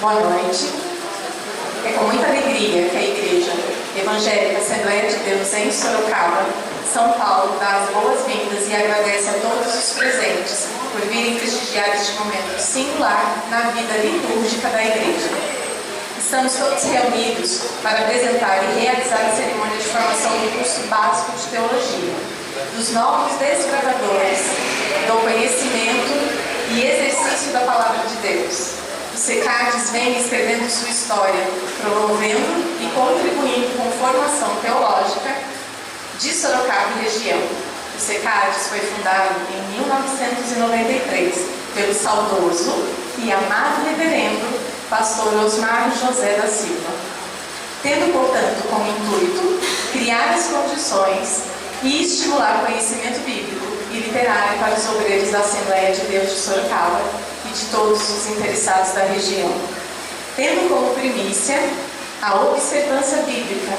Boa noite. É com muita alegria que a Igreja Evangélica Assembleia de Deus em Sorocaba, São Paulo, dá as boas-vindas e agradece a todos os presentes por virem prestigiar este momento singular na vida litúrgica da Igreja. Estamos todos reunidos para apresentar e realizar a cerimônia de formação do curso básico de Teologia, dos novos desbravadores do conhecimento e exercício da Palavra de Deus. O SECADES vem escrevendo sua história, promovendo e contribuindo com formação teológica de Sorocaba e região. O SECADES foi fundado em 1993 pelo saudoso e amado reverendo pastor Osmar José da Silva, tendo, portanto, como intuito criar as condições e estimular conhecimento bíblico e literário para os obreiros da Assembleia de Deus de Sorocaba e de todos os interessados da região, tendo como primícia a observância bíblica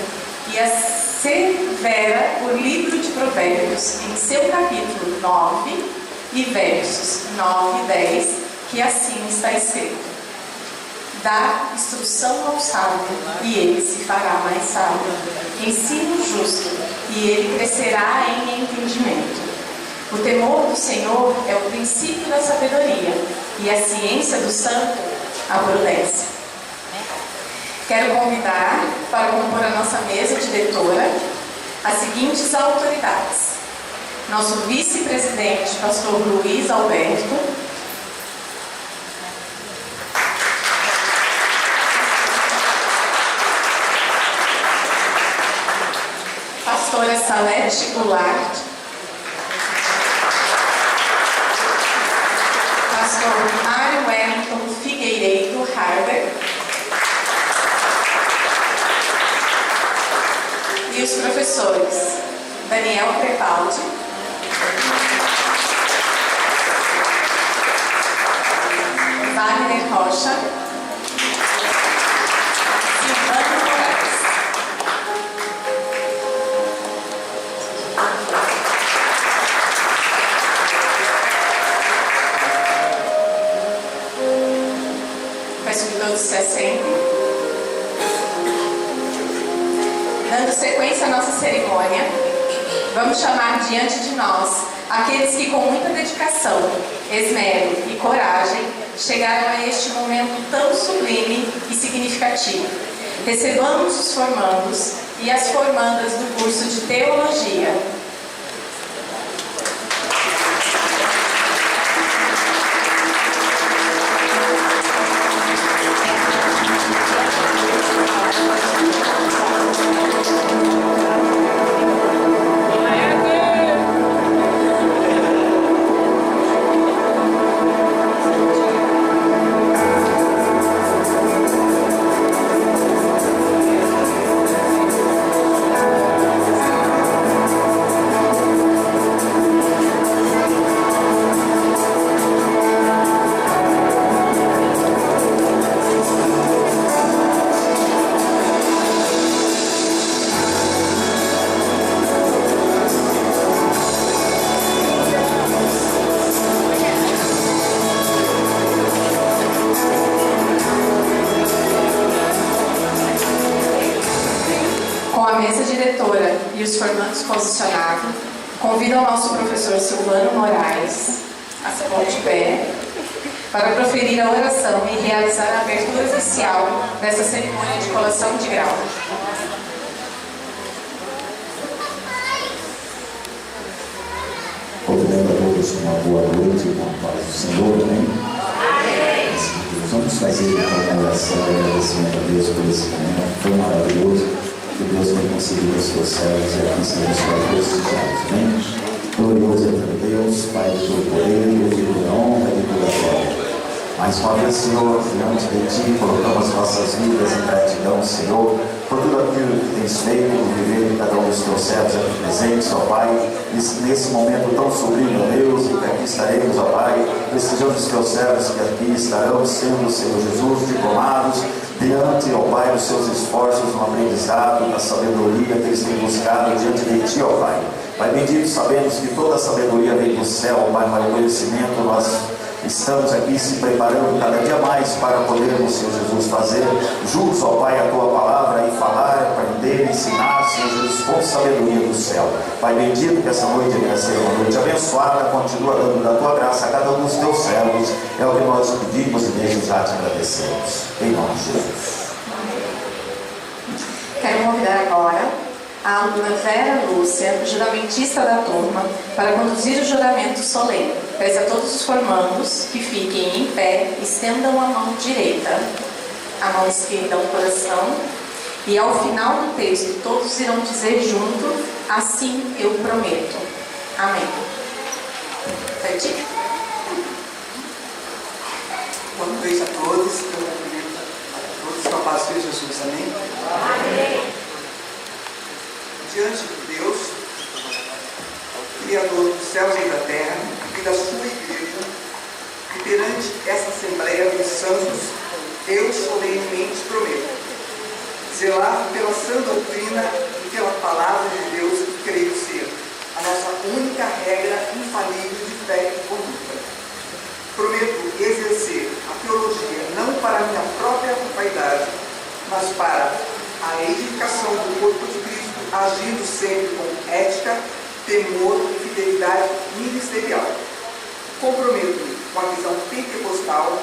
e assevera o livro de Provérbios em seu capítulo 9 e versos 9 e 10, que assim está escrito: dá instrução ao sábio, e ele se fará mais sábio. Ensina o justo, e ele crescerá em entendimento. O temor do Senhor é o princípio da sabedoria, e a ciência do santo, a prudência. Quero convidar para compor a nossa mesa diretora as seguintes autoridades: nosso vice-presidente, pastor Luiz Alberto, pastora Salete Goulart, pastor Mário Wellington Figueiredo Harder e os professores Daniel Crepaldi, Wagner Rocha, Silvana Moraes. Peço que todos se assentem. Dando sequência à nossa cerimônia, vamos chamar diante de nós aqueles que com muita dedicação, esmero e coragem chegaram a este momento tão sublime e significativo. Recebamos os formandos e as formandas do curso de Teologia. E os formandos posicionados, convido o nosso professor Silvano Moraes a se pôr de pé para proferir a oração e realizar a abertura oficial dessa cerimônia de colação de grau. Convidando a todos uma boa noite com a paz do Senhor, amém? Vamos fazer então uma oração e agradecimento a Deus por esse momento. Foi maravilhoso que Deus tem concedido aos seus servos e aqui estamos prestigiados, amém? Glorioso é teu Deus, Pai de todo poder, de toda honra e de toda glória. Mais uma vez, Senhor, diante de Ti, colocamos nossas vidas em gratidão, Senhor, por tudo aquilo que tens feito, por viver em cada um dos teus servos aqui presentes, ó Pai, nesse momento tão sublime, ó Deus, em que aqui estaremos, ó Pai, prestigiando os teus servos que aqui estarão sendo, Senhor Jesus, diplomados, diante, ó Pai, dos seus esforços no aprendizado, na sabedoria que eles têm buscado diante de Ti, ó Pai. Pai bendito, sabemos que toda a sabedoria vem do céu, ó Pai, para o conhecimento nós Estamos aqui se preparando cada dia mais para podermos, Senhor Jesus, fazer jus, ó Pai, a Tua palavra e falar, aprender, ensinar, Senhor Jesus, com sabedoria do céu. Pai bendito, que essa noite venha ser uma noite abençoada, continua dando da Tua graça a cada um dos Teus servos. É o que nós pedimos e desde já te agradecemos. Em nome de Jesus. Quero convidar agora a aluna Vera Lúcia, juramentista da turma, para conduzir o juramento solene. Peço a todos os formandos que fiquem em pé, estendam a mão direita, a mão esquerda ao coração, e ao final do texto todos irão dizer junto: assim eu prometo. Amém. Certinho? Boa noite a todos, eu cumprimento a todos com a paz de Jesus, amém? Amém. Diante de Deus, Criador dos céus e da terra, e da sua igreja, e perante essa Assembleia dos Santos, eu solenemente prometo zelar pela sã doutrina e pela palavra de Deus que creio ser a nossa única regra infalível de fé e conduta. Prometo exercer a teologia não para minha própria vaidade, mas para a edificação do corpo de Cristo, agindo sempre com ética, temor e fidelidade ministerial. Comprometo-me com a visão pentecostal,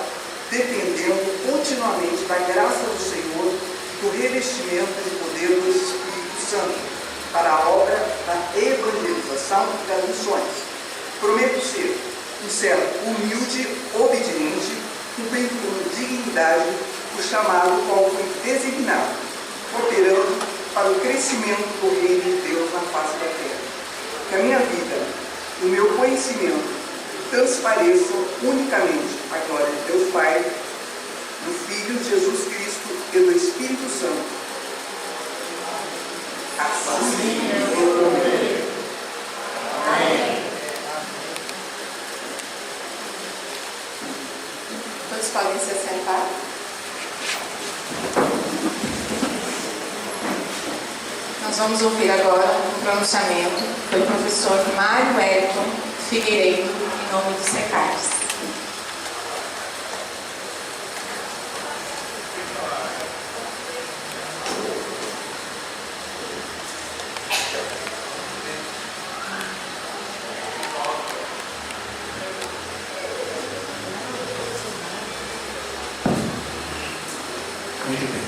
dependendo continuamente da graça do Senhor e do revestimento de poder do Espírito Santo para a obra da evangelização e das missões. Prometo ser um servo humilde, obediente, cumprindo com dignidade o chamado qual foi designado, operando para o crescimento do reino de Deus na face da terra. Que a minha vida e o meu conhecimento transpareçam unicamente a glória de Deus Pai, do Filho Jesus Cristo e do Espírito Santo. Assim eu prometo. Amém. Todos podem se assentar. Nós vamos ouvir agora um pronunciamento do professor Mário Elton Figueiredo, em nome do SECARS. Muito bem.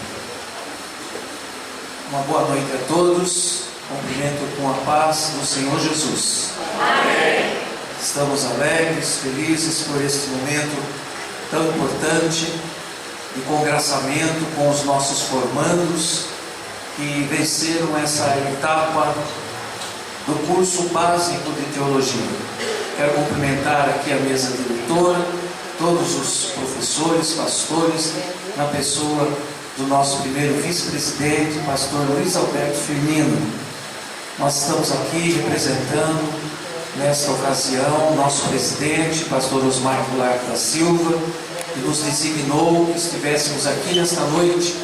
Uma boa noite a todos. Cumprimento com a paz do Senhor Jesus. Amém. Estamos alegres, felizes por este momento tão importante de congraçamento com os nossos formandos que venceram essa etapa do curso básico de teologia. Quero cumprimentar aqui a mesa diretora, todos os professores, pastores, na pessoa do nosso primeiro vice-presidente, pastor Luiz Alberto Firmino. Nós estamos aqui representando, nesta ocasião, nosso presidente, pastor Osmar Goulart da Silva, que nos designou que estivéssemos aqui nesta noite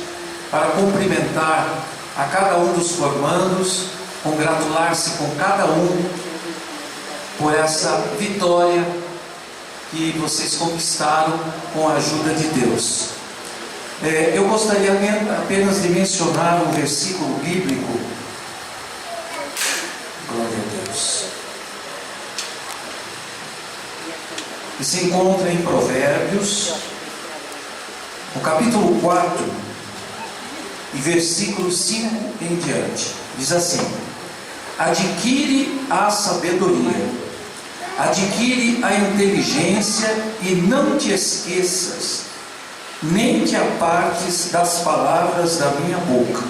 para cumprimentar a cada um dos formandos, congratular-se com cada um por essa vitória que vocês conquistaram com a ajuda de Deus. Eu gostaria apenas de mencionar um versículo bíblico. Glória a Deus. Que se encontra em Provérbios, no capítulo 4, e versículo 5 em diante. Diz assim: adquire a sabedoria, adquire a inteligência e não te esqueças, nem te apartes das palavras da minha boca.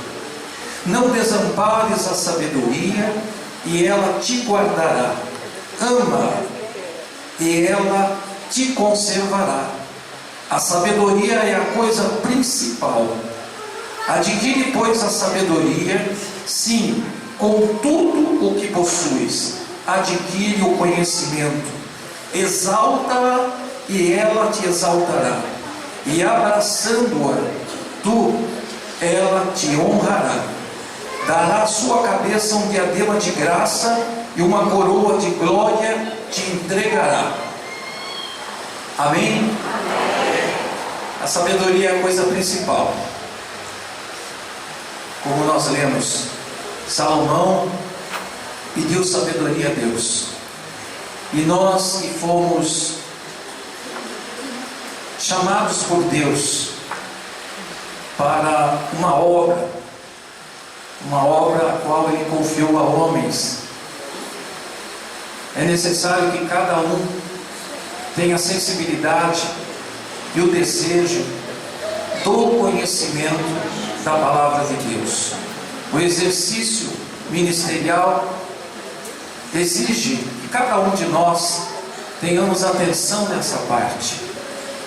Não desampares a sabedoria, e ela te guardará. Ama-a, e ela te conservará. A sabedoria é a coisa principal. Adquire, pois, a sabedoria, sim, com tudo o que possuis. Adquire o conhecimento. Exalta-a, e ela te exaltará. E abraçando-a, ela te honrará. Dará à sua cabeça um diadema de graça, e uma coroa de glória te entregará. Amém? A sabedoria é a coisa principal. Como nós lemos, Salomão pediu sabedoria a Deus. E nós que fomos chamados por Deus para uma obra a qual Ele confiou a homens, é necessário que cada um tenha a sensibilidade e o desejo do conhecimento da palavra de Deus. O exercício ministerial exige que cada um de nós tenhamos atenção nessa parte.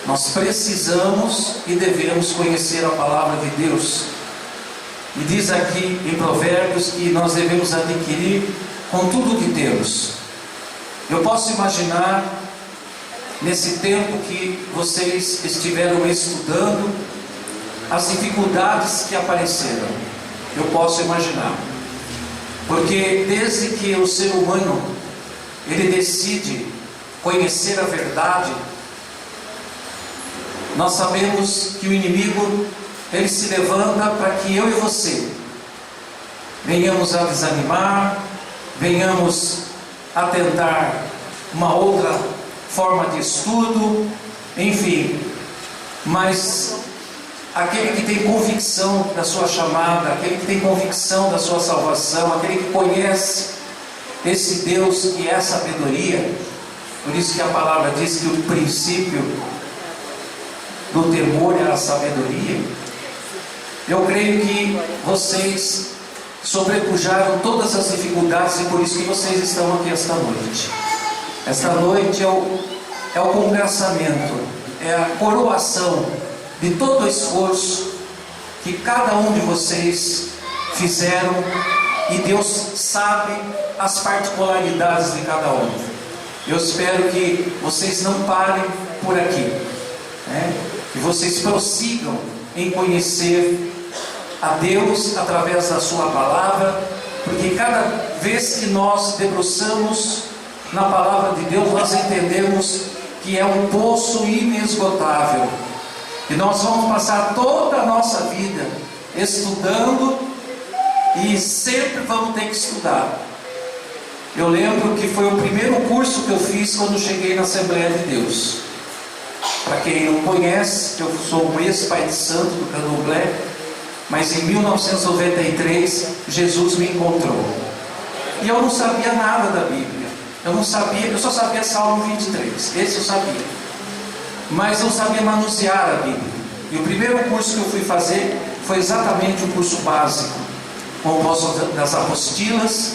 Nós precisamos e devemos conhecer a palavra de Deus. E diz aqui em Provérbios que nós devemos adquirir com tudo que temos. Eu posso imaginar, nesse tempo que vocês estiveram estudando, as dificuldades que apareceram. Eu posso imaginar. Porque desde que o ser humano, ele decide conhecer a verdade, nós sabemos que o inimigo, ele se levanta para que eu e você venhamos a desanimar, venhamos a tentar uma outra forma de estudo, enfim. Mas aquele que tem convicção da sua chamada, aquele que tem convicção da sua salvação, aquele que conhece esse Deus que é a sabedoria, por isso que a palavra diz que o princípio do temor é a sabedoria. Eu creio que vocês sobrepujaram todas as dificuldades e por isso que vocês estão aqui esta noite. Esta noite é o congraçamento, é a coroação de todo o esforço que cada um de vocês fizeram, e Deus sabe as particularidades de cada um. Eu espero que vocês não parem por aqui, que vocês prossigam em conhecer a Deus através da sua palavra, porque cada vez que nós debruçamos na palavra de Deus, nós entendemos que é um poço inesgotável, e nós vamos passar toda a nossa vida estudando, e sempre vamos ter que estudar. Eu lembro que foi o primeiro curso que eu fiz quando cheguei na Assembleia de Deus. Para quem não conhece, eu sou um ex-pai de santo do Candomblé, mas em 1993 Jesus me encontrou. E eu não sabia nada da Bíblia. Eu só sabia Salmo 23, esse eu sabia. Mas não sabia manusear a Bíblia. E o primeiro curso que eu fui fazer foi exatamente o curso básico, composto das apostilas.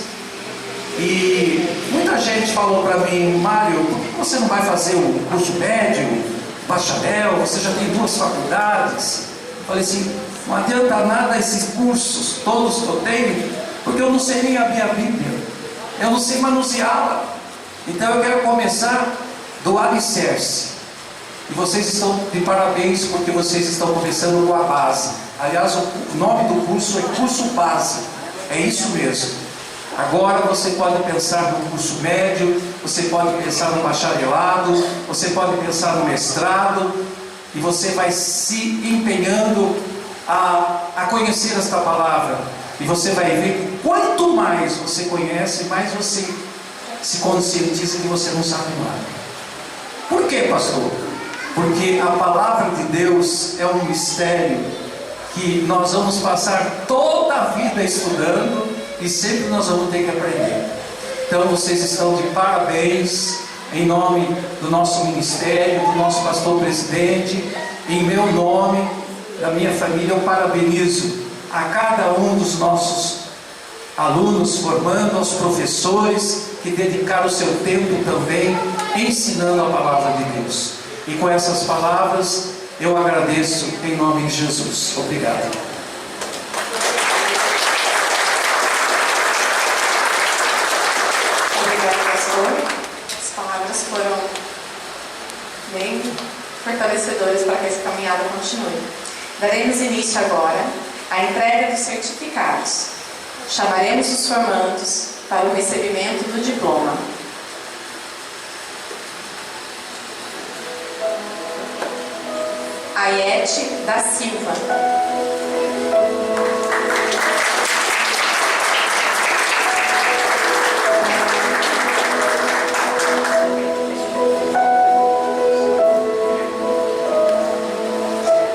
E muita gente falou para mim: Mário, por que você não vai fazer o curso médio, bacharel? Você já tem 2 faculdades. Eu falei assim: não adianta nada esses cursos todos que eu tenho, porque eu não sei nem abrir a Bíblia, eu não sei manuseá-la. Então eu quero começar do alicerce. E vocês estão de parabéns, porque vocês estão começando com a base. Aliás, o nome do curso é curso básico, é isso mesmo. Agora você pode pensar no curso médio, você pode pensar no bacharelado, você pode pensar no mestrado, e você vai se empenhando a conhecer esta palavra, e você vai ver que quanto mais você conhece, mais você se conscientiza que você não sabe nada. Por quê, pastor? Porque a palavra de Deus é um mistério que nós vamos passar toda a vida estudando, e sempre nós vamos ter que aprender. Então vocês estão de parabéns, em nome do nosso ministério, do nosso pastor presidente, em meu nome, da minha família. Eu parabenizo a cada um dos nossos alunos formando, aos professores que dedicaram o seu tempo também ensinando a palavra de Deus. E com essas palavras eu agradeço em nome de Jesus. Obrigado. As palavras foram bem fortalecedoras para que essa caminhada continue. Daremos início agora à entrega dos certificados. Chamaremos os formandos para o recebimento do diploma. Maete da Silva.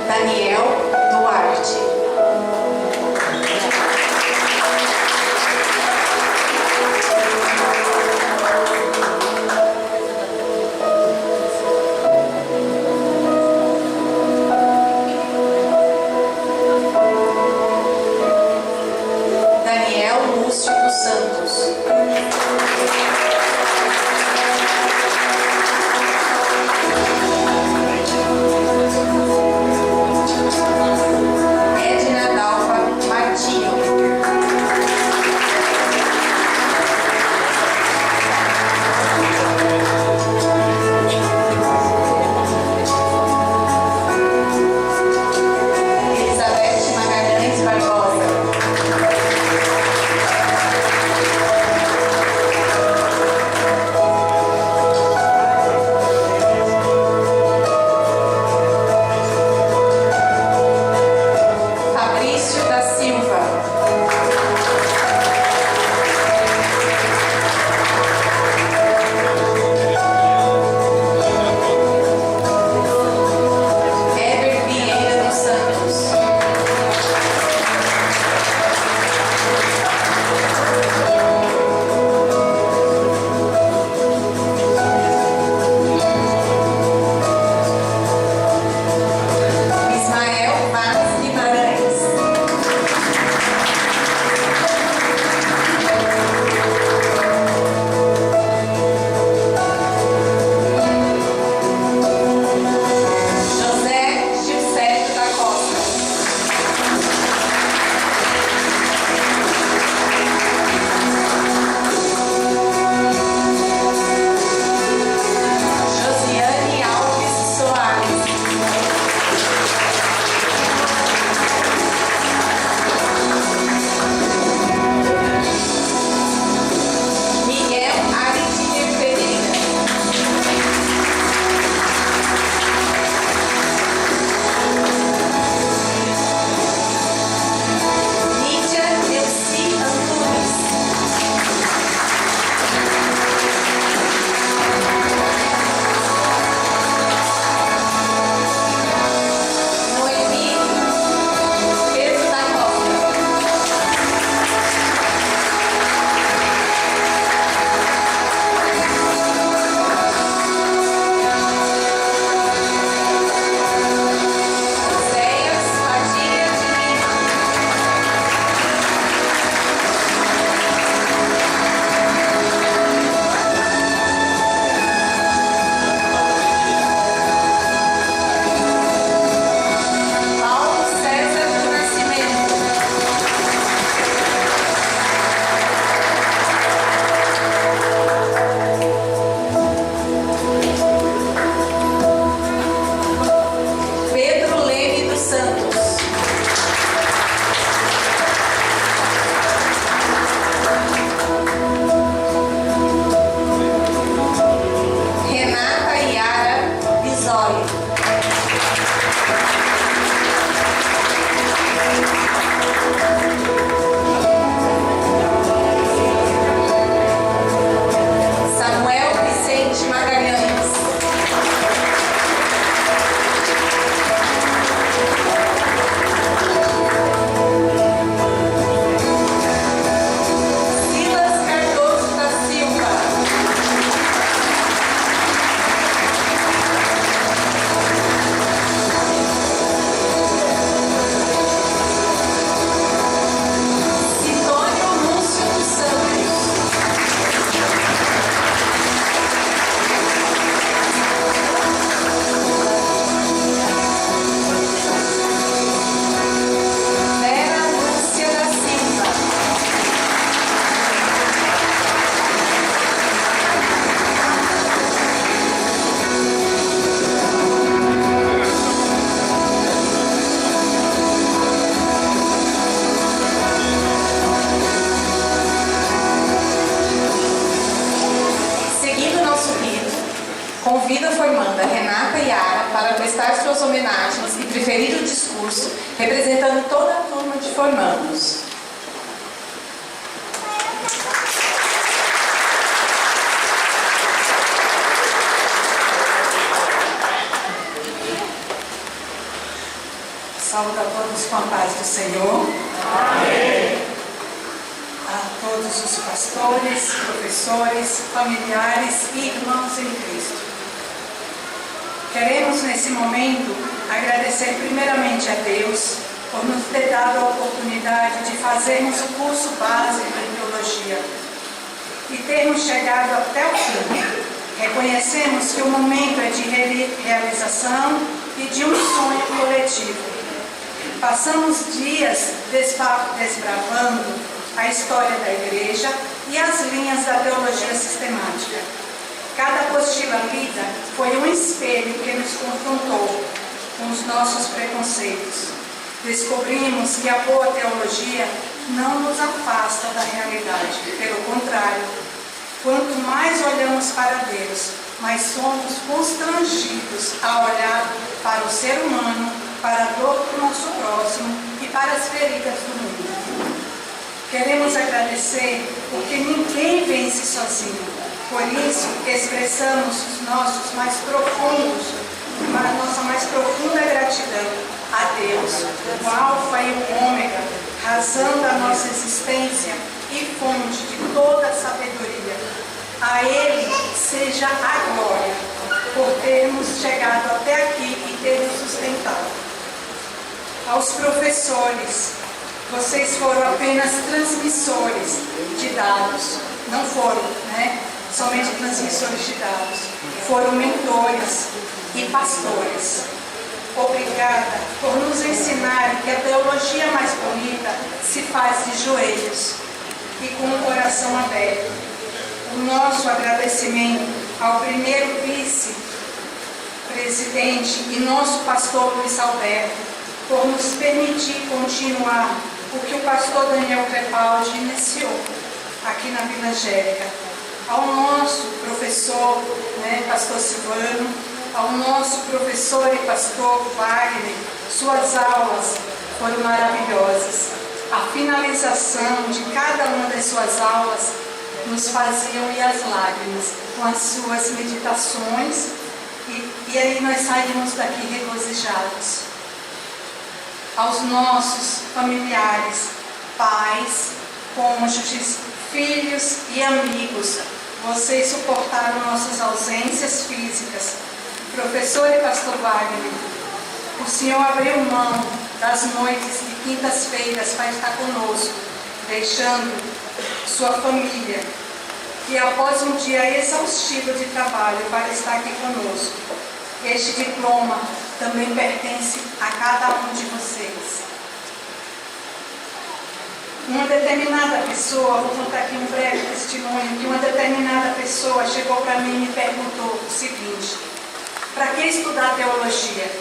Daniel Duarte. Daniel Lúcio dos Santos. discurso, representando toda a turma de formandos. Saúdo a todos com a paz do Senhor. Amém. A todos os pastores, professores, familiares e irmãos em Cristo. Queremos nesse momento agradecer primeiramente a Deus por nos ter dado a oportunidade de fazermos o curso básico em teologia e termos chegado até o fim. Reconhecemos que o momento é de realização e de um sonho coletivo. Passamos dias desbravando a história da igreja e as linhas da teologia sistemática. Cada apostila lida foi um espelho que nos confrontou com os nossos preconceitos. Descobrimos que a boa teologia não nos afasta da realidade. Pelo contrário, quanto mais olhamos para Deus, mais somos constrangidos a olhar para o ser humano, para a dor do nosso próximo e para as feridas do mundo. Queremos agradecer porque ninguém vence sozinho. Por isso, expressamos os nossa mais profunda gratidão a Deus, o Alfa e o Ômega, razão da nossa existência e fonte de toda a sabedoria. A Ele seja a glória por termos chegado até aqui e ter nos sustentado. Aos professores, vocês foram apenas transmissores de dados, não foram, somente transmissores de dados, foram mentores e pastores. Obrigada por nos ensinarem que a teologia mais bonita se faz de joelhos e com o coração aberto. O nosso agradecimento ao primeiro vice-presidente e nosso pastor Luiz Alberto, por nos permitir continuar o que o pastor Daniel Crepaldi iniciou aqui na Vila Angélica. Ao nosso professor, pastor Silvano, ao nosso professor e pastor Wagner, suas aulas foram maravilhosas. A finalização de cada uma das suas aulas nos faziam ir às lágrimas com as suas meditações e aí nós saímos daqui regozijados. Aos nossos familiares, pais, cônjuges, filhos e amigos, vocês suportaram nossas ausências físicas. Professor e pastor Wagner, o Senhor abriu mão das noites de quintas-feiras para estar conosco, deixando sua família, e após um dia exaustivo de trabalho para estar aqui conosco. Este diploma também pertence a cada um de vocês. Uma determinada pessoa, vou contar aqui um breve testemunho, que uma determinada pessoa chegou para mim e me perguntou o seguinte: para que estudar teologia?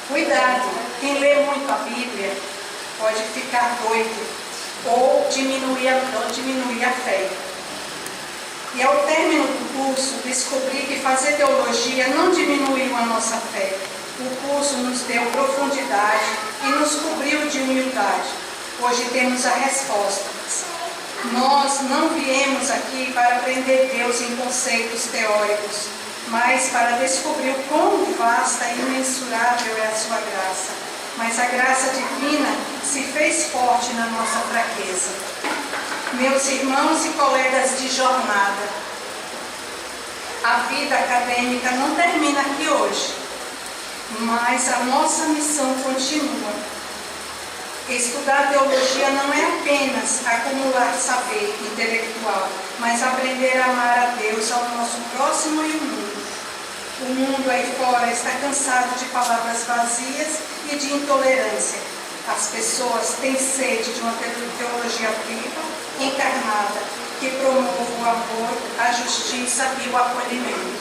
Cuidado, quem lê muito a Bíblia pode ficar doido ou diminuir a fé. E ao término do curso, descobri que fazer teologia não diminuiu a nossa fé. O curso nos deu profundidade e nos cobriu de humildade. Hoje temos a resposta. Nós não viemos aqui para aprender Deus em conceitos teóricos, mas para descobrir o quão vasta e imensurável é a sua graça. Mas a graça divina se fez forte na nossa fraqueza. Meus irmãos e colegas de jornada, a vida acadêmica não termina aqui hoje, mas a nossa missão continua. Estudar teologia não é apenas acumular saber intelectual, mas aprender a amar a Deus, ao nosso próximo e o mundo. O mundo aí fora está cansado de palavras vazias e de intolerância. As pessoas têm sede de uma teologia viva, encarnada, que promova o amor, a justiça e o acolhimento.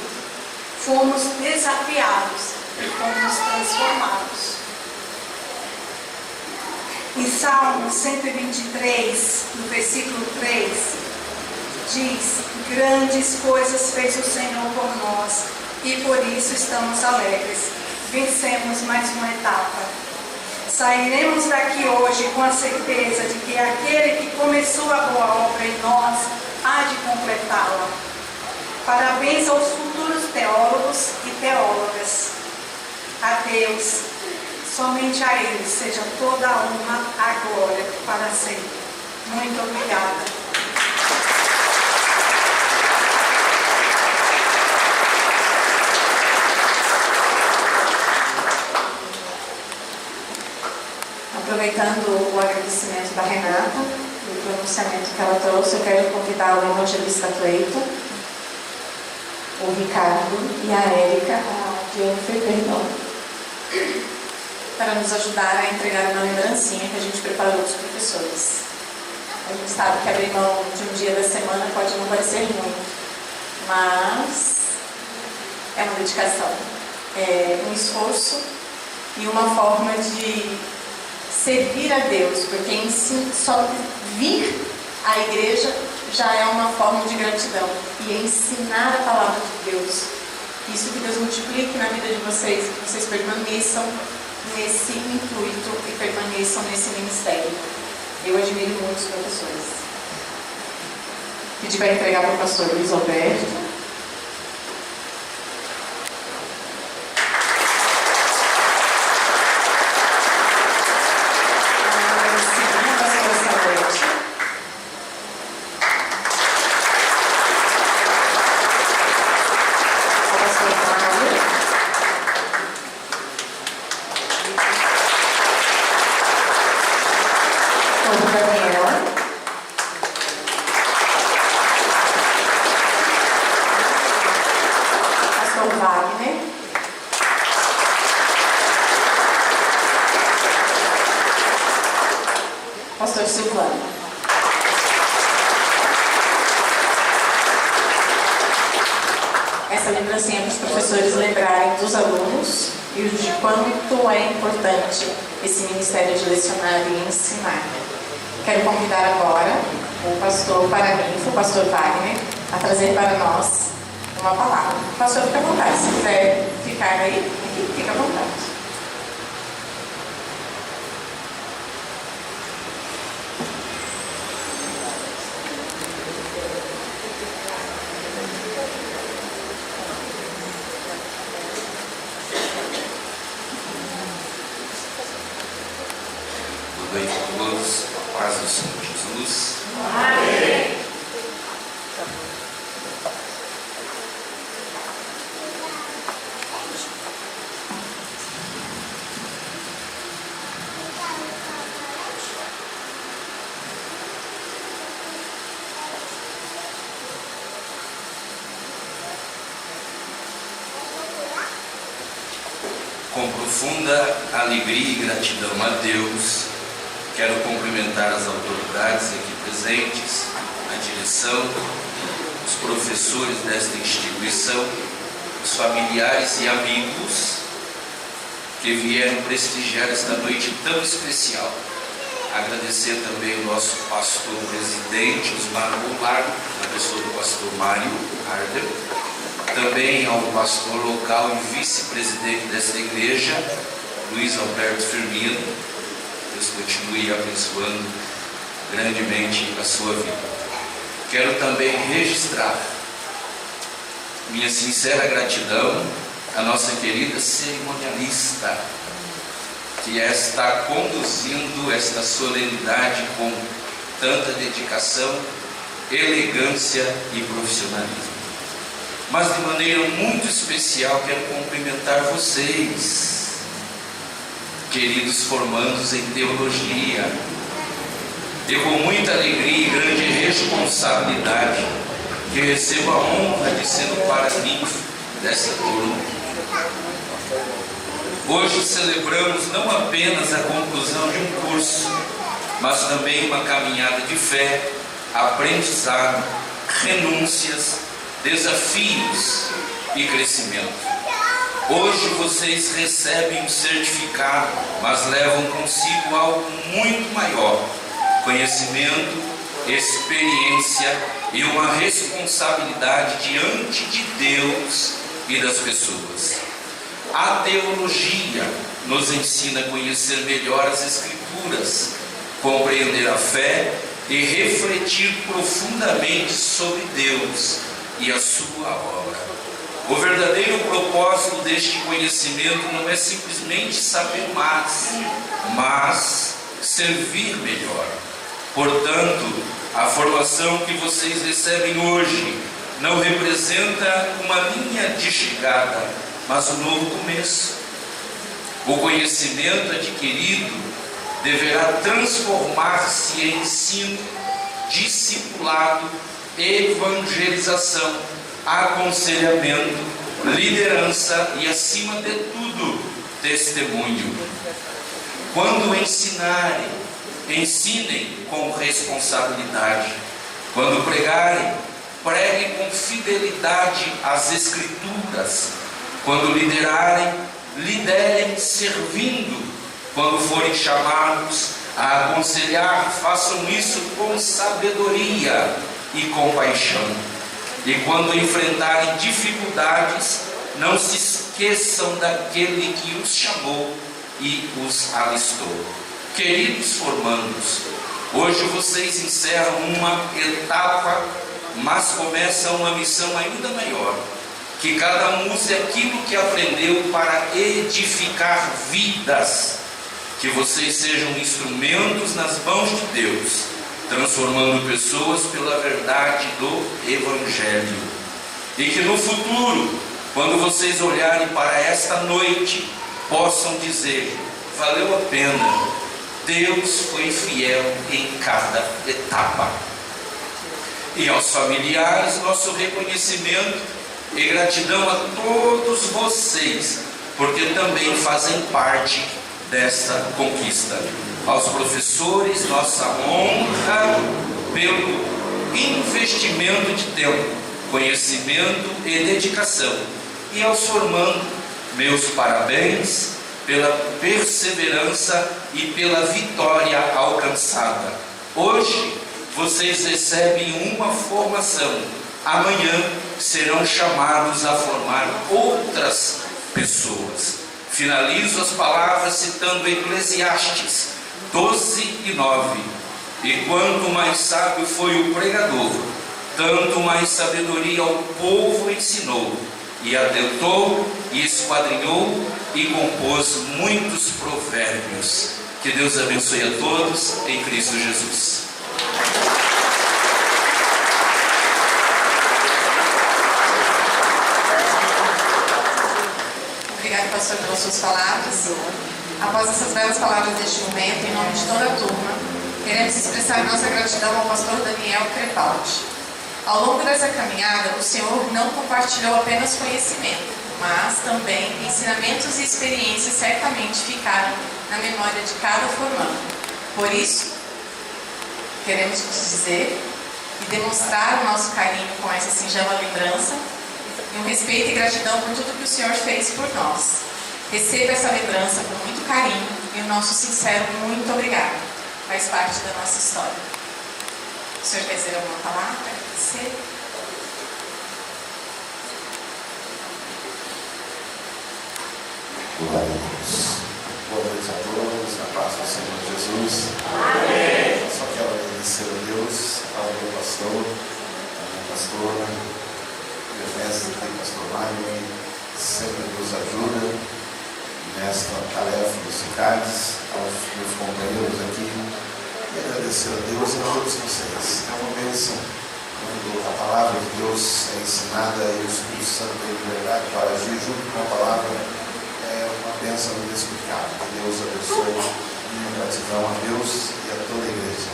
Fomos desafiados e fomos transformados. Em Salmo 123, no versículo 3, diz: grandes coisas fez o Senhor por nós, e por isso estamos alegres. vencemos mais uma etapa. Sairemos daqui hoje com a certeza de que aquele que começou a boa obra em nós há de completá-la. Parabéns aos futuros teólogos e teólogas. A Deus, somente a Ele, seja toda a honra, a glória para sempre. Muito obrigada. Aproveitando o agradecimento da Renata e o pronunciamento que ela trouxe, eu quero convidar o evangelista Cleito, o Ricardo e a Érica, para nos ajudar a entregar uma lembrancinha que a gente preparou dos professores. A gente sabe que abrir mão de um dia da semana pode não parecer muito, mas é uma dedicação, é um esforço e uma forma de servir a Deus, porque só vir à igreja já é uma forma de gratidão, e ensinar a palavra de Deus. Isso que Deus multiplique na vida de vocês, que vocês permaneçam nesse intuito e permaneçam nesse ministério. Eu admiro muito os professores. Pedi para entregar para o pastor Luiz Alberto. Pastor Silvano. Essa lembrancinha para os professores lembrarem dos alunos e de quanto é importante esse ministério de lecionar e ensinar. Quero convidar agora o pastor Paraninfo, o pastor Wagner, a trazer para nós uma palavra. Pastor, fica à vontade. Se quiser ficar aí, fica à vontade. Boa noite a todos, a paz do Senhor Jesus. Amém. Com profunda alegria e gratidão a Deus, quero cumprimentar as autoridades aqui presentes, a direção, os professores desta instituição, os familiares e amigos que vieram prestigiar esta noite tão especial. Agradecer também o nosso pastor presidente, Osmar Goulart, na pessoa do pastor Mário Arder, também ao pastor local e vice-presidente desta igreja, Luiz Alberto Firmino. Deus continue abençoando grandemente a sua vida. Quero também registrar minha sincera gratidão à nossa querida cerimonialista, que está conduzindo esta solenidade com tanta dedicação, elegância e profissionalismo. Mas de maneira muito especial quero cumprimentar vocês, queridos formandos em teologia, e com muita alegria e grande responsabilidade que recebo a honra de ser o paraninfo desta turma. Hoje celebramos não apenas a conclusão de um curso, mas também uma caminhada de fé, aprendizado, renúncias, desafios e crescimento. Hoje vocês recebem um certificado, mas levam consigo algo muito maior: conhecimento, experiência e uma responsabilidade diante de Deus e das pessoas. A teologia nos ensina a conhecer melhor as Escrituras, compreender a fé e refletir profundamente sobre Deus e a sua obra. O verdadeiro propósito deste conhecimento não é simplesmente saber mais, mas servir melhor. Portanto, a formação que vocês recebem hoje não representa uma linha de chegada, mas um novo começo. O conhecimento adquirido deverá transformar-se em ensino, discipulado, evangelização, aconselhamento, liderança e, acima de tudo, testemunho. Quando ensinarem, ensinem com responsabilidade. Quando pregarem, preguem com fidelidade às Escrituras. Quando liderarem, liderem servindo. Quando forem chamados a aconselhar, façam isso com sabedoria e compaixão. E quando enfrentarem dificuldades, não se esqueçam daquele que os chamou e os alistou. Queridos formandos, hoje vocês encerram uma etapa, mas começam uma missão ainda maior. Que cada um use aquilo que aprendeu para edificar vidas. Que vocês sejam instrumentos nas mãos de Deus, transformando pessoas pela verdade do Evangelho. E que no futuro, quando vocês olharem para esta noite, possam dizer: valeu a pena, Deus foi fiel em cada etapa. E aos familiares, nosso reconhecimento e gratidão a todos vocês, porque também fazem parte dessa conquista. Aos professores, nossa honra pelo investimento de tempo, conhecimento e dedicação. E aos formandos, meus parabéns pela perseverança e pela vitória alcançada. Hoje vocês recebem uma formação. Amanhã serão chamados a formar outras pessoas. Finalizo as palavras citando Eclesiastes 12:9. E quanto mais sábio foi o pregador, tanto mais sabedoria ao povo ensinou. E atentou, e esquadrinhou, e compôs muitos provérbios. Que Deus abençoe a todos, em Cristo Jesus. Obrigada, pastor, pelas suas palavras. Após essas belas palavras deste momento, em nome de toda a turma, queremos expressar nossa gratidão ao pastor Daniel Crepaldi. Ao longo dessa caminhada, o Senhor não compartilhou apenas conhecimento, mas também ensinamentos e experiências certamente ficaram na memória de cada formando. Por isso, queremos dizer e demonstrar o nosso carinho com essa singela lembrança, e um respeito e gratidão por tudo que o Senhor fez por nós. Receba essa lembrança com muito carinho e o nosso sincero muito obrigado. Faz parte da nossa história. O Senhor quer dizer alguma palavra? Agradecer? Glória a Deus. Boa noite a todos, na paz do Senhor Jesus. Amém. Só quero agradecer a Deus, ao meu pastor, à minha pastora, meu mestre, o pastor Mário, que sempre nos ajuda nesta tarefa dos CICADs, aos meus companheiros aqui, e agradecer a Deus e a todos vocês. É uma bênção quando a palavra de Deus é ensinada e o Espírito Santo tem liberdade para agir junto com a palavra. É uma bênção inexplicável. Que Deus abençoe. Minha gratidão a Deus e a toda a igreja.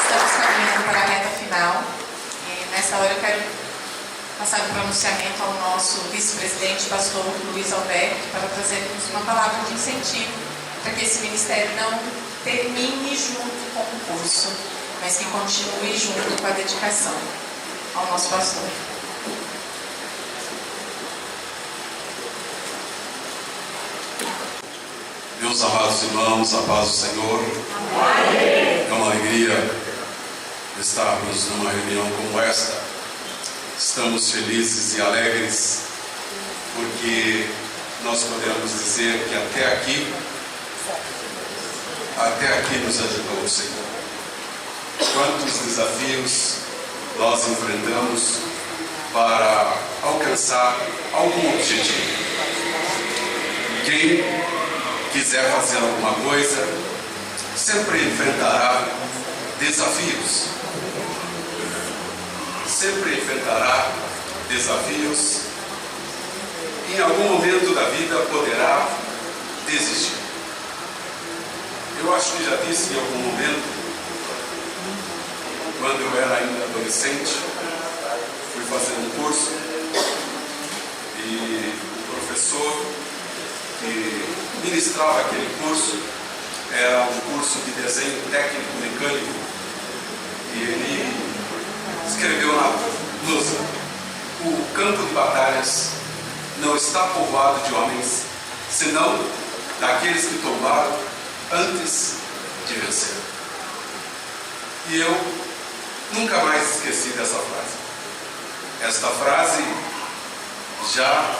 Estamos caminhando para a reta final. E nessa hora eu quero passar o pronunciamento ao nosso vice-presidente, pastor Luiz Alberto, para trazermos uma palavra de incentivo para que esse ministério não termine junto com o curso, mas que continue junto com a dedicação. Ao nosso pastor. Meus amados irmãos, a paz do Senhor. Amém. É uma alegria estarmos numa reunião como esta, Estamos felizes e alegres porque nós podemos dizer que até aqui nos ajudou o Senhor. Quantos desafios nós enfrentamos para alcançar algum objetivo. Quem quiser fazer alguma coisa sempre enfrentará desafios. Sempre enfrentará desafios. Em algum momento da vida poderá desistir. Eu acho que já disse em algum momento, quando eu era ainda adolescente, fui fazer um curso e o professor que ministrava aquele curso era um curso de desenho técnico mecânico e ele escreveu na lousa: o campo de batalhas não está povoado de homens, senão daqueles que tombaram antes de vencer. E eu nunca mais esqueci dessa frase. Esta frase já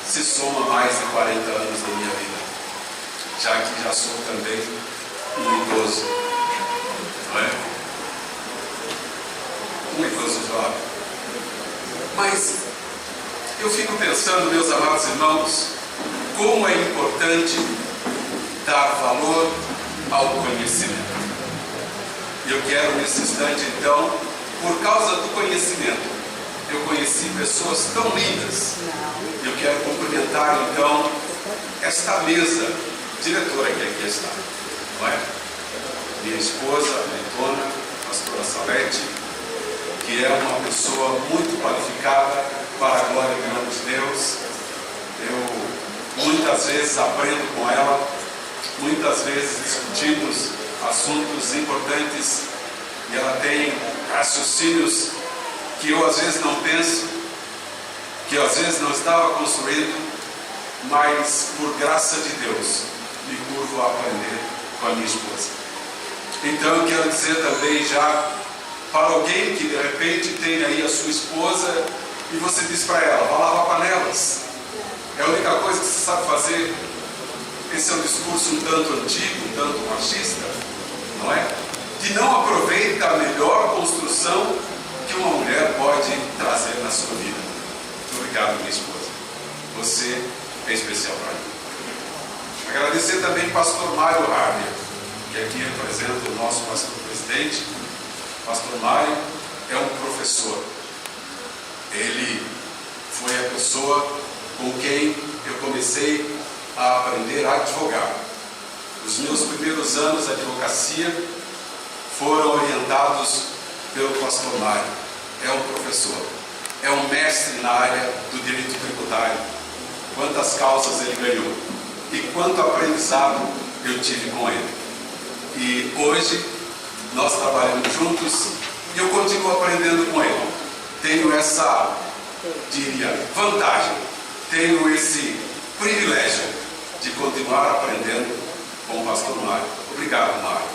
se soma mais de 40 anos na minha vida, já que já sou também um idoso, não é? Um idoso jovem. Mas eu fico pensando, meus amados irmãos, como é importante dar valor ao conhecimento. E eu quero nesse instante, então, por causa do conhecimento, eu conheci pessoas tão lindas. Eu quero cumprimentar, então, esta mesa diretora que aqui está, não é? Minha esposa, a Leitona, a pastora Salete, que é uma pessoa muito qualificada para a glória do nome de Deus. Eu muitas vezes aprendo com ela, muitas vezes discutimos assuntos importantes e ela tem raciocínios que eu às vezes não penso, que eu às vezes não estava construindo, mas por graça de Deus me curvo a aprender com a minha esposa. Então eu quero dizer também já para alguém que de repente tem aí a sua esposa e você diz para ela: vá lavar panelas, é a única coisa que você sabe fazer. Esse é um discurso um tanto antigo, um tanto machista, não é? Que não aproveita a melhor construção que uma mulher pode trazer na sua vida. Muito obrigado, minha esposa. Você é especial para mim. Agradecer também ao pastor Mário Harvey, que aqui representa o nosso pastor presidente. Pastor Mário é um professor. Ele foi a pessoa com quem eu comecei a aprender a advogar. Os meus primeiros anos de advocacia foram orientados pelo pastor Mário. É um professor, é um mestre na área do direito tributário. Quantas causas ele ganhou e quanto aprendizado eu tive com ele. E hoje nós trabalhamos juntos e eu continuo aprendendo com ele. Tenho essa, diria, vantagem, tenho esse privilégio de continuar aprendendo com o pastor Mário. Obrigado, Mário.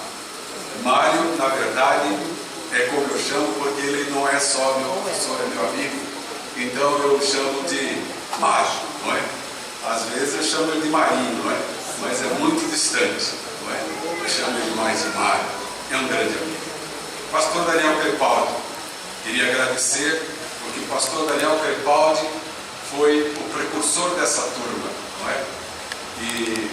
Mário, na verdade, é como eu chamo, porque ele não é só meu professor, é meu amigo. Então eu chamo de Mário, não é? Às vezes eu chamo ele de Marinho, não é? Mas é muito distante, não é? Eu chamo ele mais de Mário. É um grande amigo. Pastor Daniel Crepaldi, queria agradecer, porque o pastor Daniel Crepaldi foi o precursor dessa turma, não é? E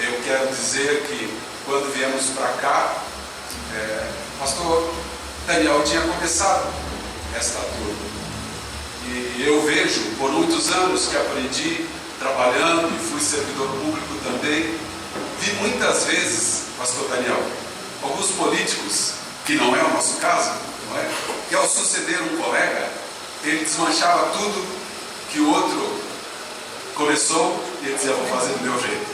eu quero dizer que quando viemos para cá, pastor Daniel tinha começado esta turma. E eu vejo, por muitos anos que aprendi trabalhando e fui servidor público também, vi muitas vezes, pastor Daniel, alguns políticos, que não é o nosso caso, não é? Que ao suceder um colega, ele desmanchava tudo que o outro começou e ele dizia: vou fazer do meu jeito,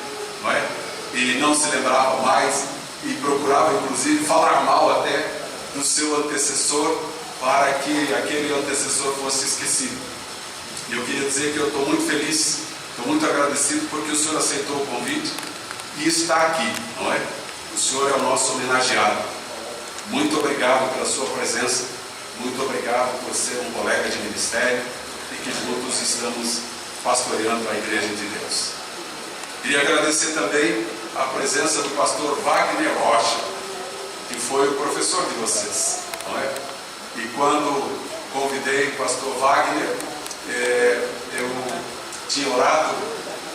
não é? E não se lembrava mais e procurava inclusive falar mal até do seu antecessor para que aquele antecessor fosse esquecido. E eu queria dizer que eu estou muito feliz, estou muito agradecido porque o senhor aceitou o convite e está aqui, não é? O senhor é o nosso homenageado. Muito obrigado pela sua presença. muito obrigado por ser um colega de ministério e que juntos estamos pastoreando a Igreja de Deus. Queria agradecer também a presença do pastor Wagner Rocha, que foi o professor de vocês, não é? E quando convidei o pastor Wagner, eu tinha orado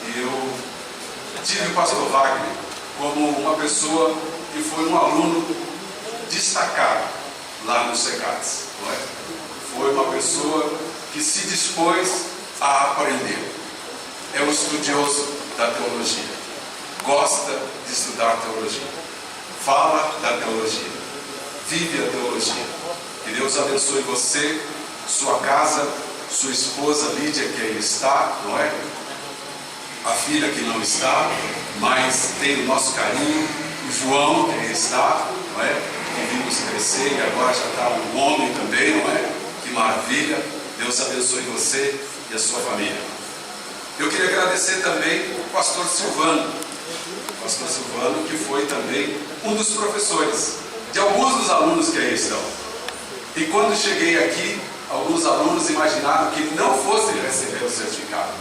e eu tive o pastor Wagner como uma pessoa que foi um aluno destacado lá no SECATS, não é? Foi uma pessoa que se dispôs a aprender. É um estudioso da teologia, gosta de estudar teologia, fala da teologia, vive a teologia. Que Deus abençoe você, sua casa, sua esposa Lídia, que aí está, não é? A filha que não está, mas tem o nosso carinho, o João, que aí está, não é? Que vimos crescer e agora já está um homem também, não é? Que maravilha! Deus abençoe você e a sua família. Eu queria agradecer também o pastor Silvano, que foi também um dos professores de alguns dos alunos que aí estão. E quando cheguei aqui, alguns alunos imaginaram que não fosse receber o certificado.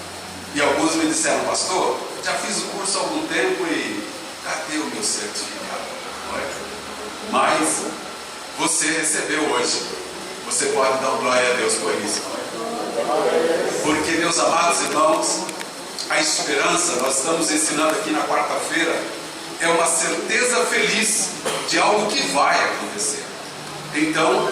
E alguns me disseram: pastor, já fiz o curso há algum tempo e cadê o meu certificado? Não é? Mas você recebeu hoje. Você pode dar glória a Deus por isso, não é? Porque, meus amados irmãos, a esperança, nós estamos ensinando aqui na quarta-feira, é uma certeza feliz de algo que vai acontecer. Então,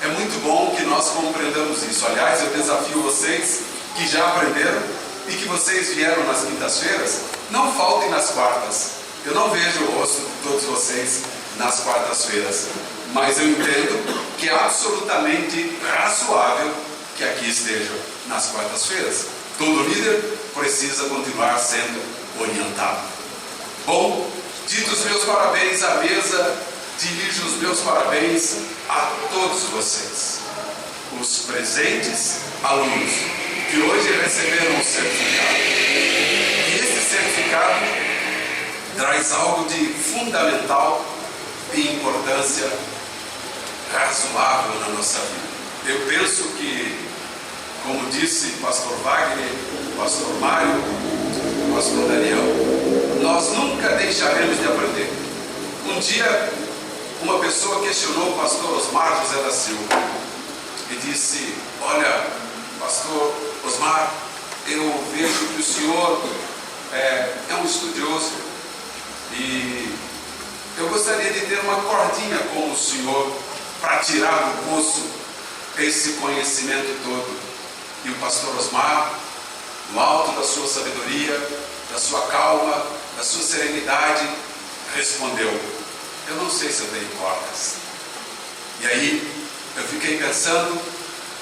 é muito bom que nós compreendamos isso. Aliás, eu desafio vocês que já aprenderam e que vocês vieram nas quintas-feiras, não faltem nas quartas. Eu não vejo o rosto de todos vocês nas quartas-feiras, mas eu entendo que é absolutamente razoável que aqui estejam nas quartas-feiras. Todo líder precisa continuar sendo orientado. Bom, dito os meus parabéns à mesa, dirijo os meus parabéns a todos vocês, os presentes alunos que hoje receberam o certificado. E esse certificado traz algo de fundamental e importância razoável na nossa vida. Eu penso que, como disse pastor Wagner, pastor Mário, pastor Daniel, nós nunca deixaremos de aprender. Um dia, uma pessoa questionou o pastor Osmar José da Silva e disse: olha, pastor Osmar, eu vejo que o senhor é um estudioso e eu gostaria de ter uma cordinha como o senhor para tirar do poço esse conhecimento todo. E o pastor Osmar, no alto da sua sabedoria, da sua calma, da sua serenidade, respondeu: eu não sei se eu tenho cordas. E aí eu fiquei pensando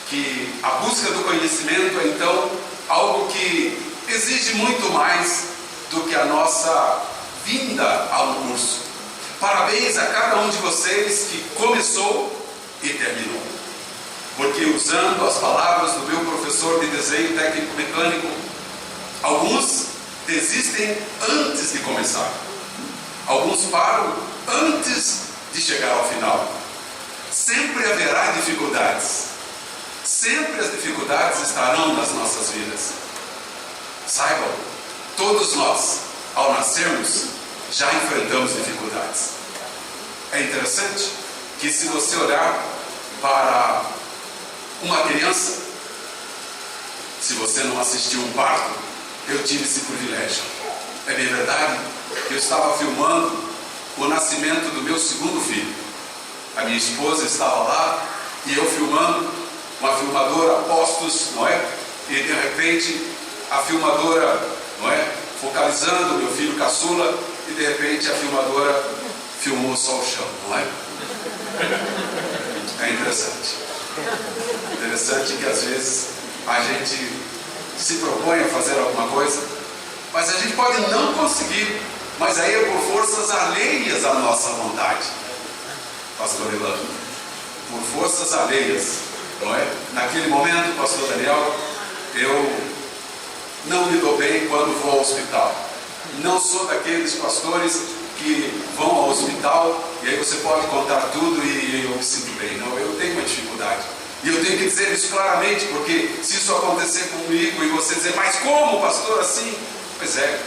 que a busca do conhecimento é então algo que exige muito mais do que a nossa vinda ao curso. Parabéns a cada um de vocês que começou e terminou. Porque, usando as palavras do meu professor de desenho técnico mecânico, alguns desistem antes de começar. Alguns param antes de chegar ao final. Sempre haverá dificuldades. Sempre as dificuldades estarão nas nossas vidas. Saibam, todos nós, ao nascermos, já enfrentamos dificuldades. É interessante que, se você olhar para uma criança, se você não assistiu um parto, eu tive esse privilégio. É bem verdade que eu estava filmando o nascimento do meu segundo filho. A minha esposa estava lá e eu filmando, uma filmadora a postos, não é? E de repente a filmadora, não é? Focalizando o meu filho caçula, e de repente a filmadora filmou só o chão, não é? É interessante. Interessante que às vezes a gente se propõe a fazer alguma coisa, mas a gente pode não conseguir, mas aí é por forças alheias à nossa vontade. Pastor Ilan, por forças alheias, não é? Naquele momento, pastor Daniel, eu não me dou bem quando vou ao hospital. Não sou daqueles pastores que vão ao hospital e aí você pode contar tudo e eu me sinto bem. Não, eu tenho uma dificuldade. E eu tenho que dizer isso claramente, porque se isso acontecer comigo e você dizer, mas como, pastor, assim? Pois é,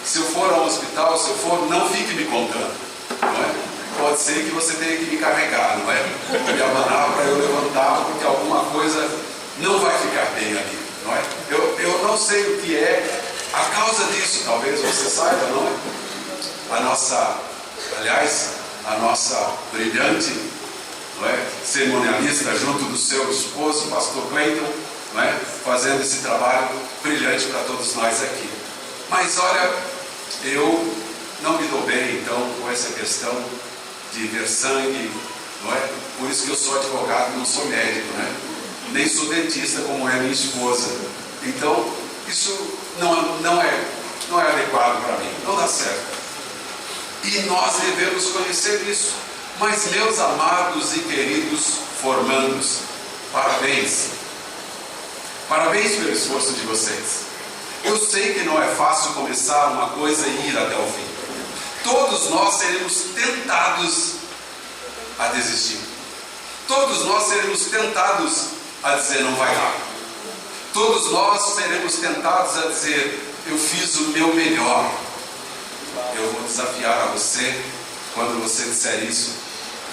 se eu for ao hospital, se eu for, não fique me contando, não é? Pode ser que você tenha que me carregar, não é? Me abanar para eu levantar, porque alguma coisa não vai ficar bem ali, não é? Eu não sei o que é a causa disso, talvez você saiba, não é? A nossa brilhante, não é? Cerimonialista, junto do seu esposo, pastor Clayton, não é? Fazendo esse trabalho brilhante para todos nós aqui. Mas olha, eu não me dou bem então com essa questão de ver sangue, não é? Por isso que eu sou advogado, não sou médico, né? Nem sou dentista como é minha esposa. Então, isso não é adequado para mim, não dá certo. E nós devemos conhecer isso. Mas, meus amados e queridos formandos, parabéns. Parabéns pelo esforço de vocês. Eu sei que não é fácil começar uma coisa e ir até o fim. Todos nós seremos tentados a desistir. Todos nós seremos tentados a dizer não vai dar. Todos nós seremos tentados a dizer eu fiz o meu melhor. Eu vou desafiar a você quando você disser isso,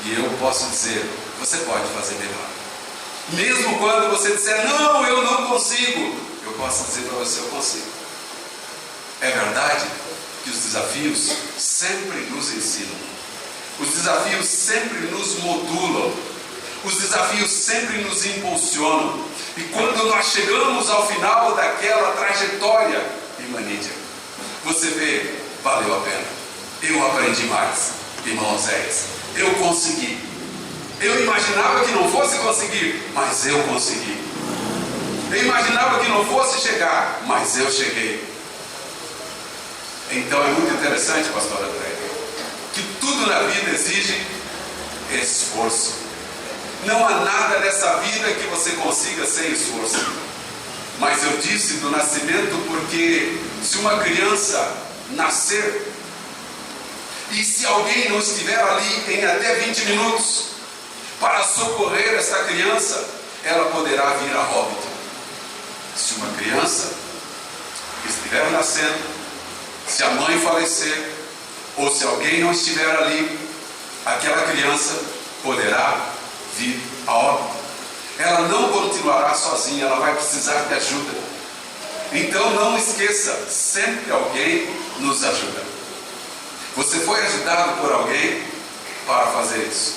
e eu posso dizer, você pode fazer melhor. Mesmo quando você disser, não, eu não consigo, eu posso dizer para você, eu consigo. É verdade que os desafios sempre nos ensinam. Os desafios sempre nos modulam. Os desafios sempre nos impulsionam. E quando nós chegamos ao final daquela trajetória, Imanídia, você vê, valeu a pena. Eu aprendi mais, irmão Oséias. Eu consegui. Eu imaginava que não fosse conseguir, mas eu consegui. Eu imaginava que não fosse chegar, mas eu cheguei. Então é muito interessante, pastor André, que tudo na vida exige esforço. Não há nada nessa vida que você consiga sem esforço. Mas eu disse do nascimento porque se uma criança nascer e se alguém não estiver ali em até 20 minutos para socorrer essa criança, ela poderá vir a óbito. Se uma criança estiver nascendo, se a mãe falecer, ou se alguém não estiver ali, aquela criança poderá vir a óbito. Ela não continuará sozinha, ela vai precisar de ajuda. Então não esqueça, sempre alguém nos ajuda. Você foi ajudado por alguém para fazer isso.